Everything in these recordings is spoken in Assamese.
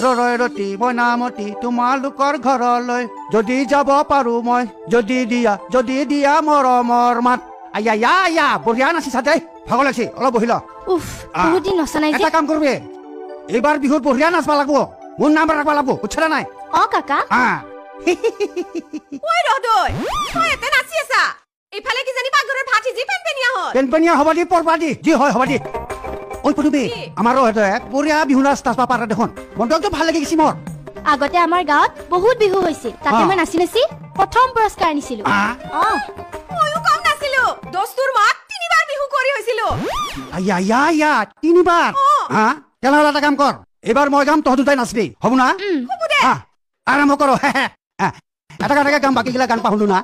ৰৈ ৰতি মইনামতি তোমালোকৰ ঘৰলৈ যদি যাব পাৰো মই যদি দিয়া মৰমৰ মাত আয়া ইয়া ইয়া বঢ়িয়া নাচিছা দেই ভাগৰ লাগিছে অলপ বহি ল উফ বহুত দিন নচা নাই যে এটা কাম কৰবি এইবাৰ বিহুত বঢ়িয়া নাচবা লাগব মোৰ নাম্বাৰ ৰাখবা লাগব বুজিছা নাই কাকা ঐ ৰদৈ তই এতে নাচি আছা এইফালে কি জানি পাগৰৰ ভাটি জি পেনপেনিয়া হয় পেনপেনিয়া হ'ব দি পৰবা দি যি হয় হ'ব দি ঐ পদুবি আমাৰ বঢ়িয়া বিহু নাচ নাচবা পাৰা দেখোন মনটো ভাল লাগি গৈছে মোৰ আগতে আমাৰ গাঁৱত বহুত বিহু হৈছিল তাতে মই নাচি প্ৰথম পুৰস্কাৰ আনিছিলো ময়ো কম নাছিলো দস্তুৰ মাত তিনিবাৰ বিহু কৰি হৈছিলো আয়া ইয়া ইয়া তিনিবাৰ তেনেহ'লে এটা কাম কৰ এইবাৰ মই গাম তহঁত দুটাই নাচবি হ'ব না হ'ব দে আৰম্ভ কৰ এটা গাম বাকীগিলা গান পাহলো না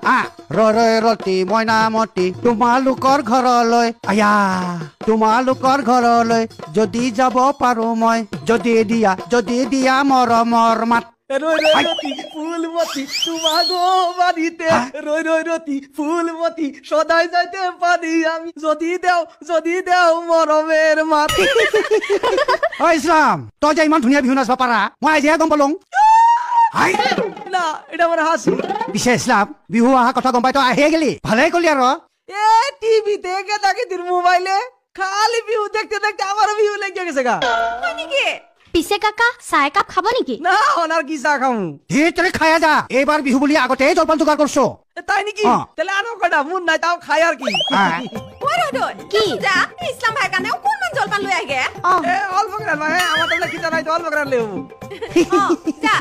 ৰৈ ৰতি মইনামতি তোমালোকৰ ঘৰলৈ আয়া তোমালোকৰ ঘৰলৈ যদি যাব পাৰো মই যদি দিয়া মৰমৰ মাত ফুলমতি তোমাগো বাড়িতে রই রতি ফুলমতি সদাই যাইতে পারি আমি যদি দেও মরমের মাত ঐ ইছলাম তই যে ইমান ধুনীয়া বিহু নাচবা পাৰা মই আজিহে গম পালো না এটা আমার হাসি পিছে ইছলাম বিহু অহা কথা গম পাই তই আহিয়ে গেলি ভালে কলি আৰু এ টিভি দেখে দেখে তোর মোবাইলে খালি বিহু দেখতে দেখতে আমার বিহু লেগে গেছে গা নেকি পিছে কাকা চাহ একাপ খাব নেকি না ওনার কি চা খামু তই খায়া যা এইবাৰ বিহু বুলি আগতে জলপান যোগাৰ কৰছো তাই নাকি তাহলে আনো কটা মুন নাই তাও খাই আৰ কি ঐ ৰদৈ কি যা ইছলাম ভাই কাৰণে কোনমান জলপান লৈ আহে এ অল্প কৰে আমাৰ তো খিদা নাই তো অল্প কৰে লেও যা